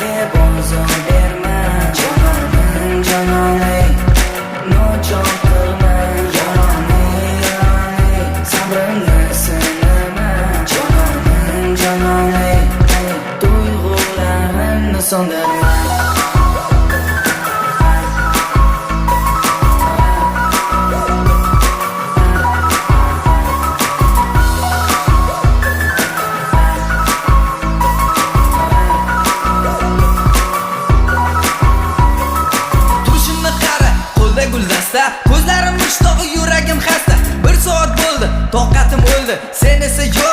deb ozor berma. Jonim jononim, nojob qilma. Jononim, sabrimni sinama. Jonim jononim, tuyg'ularimni so'ndirma. Ko'zlarim mushtog'i, yuragim xasta. Bir soat bo'ldi, toqatim o'ldi. Sen esa yo'q.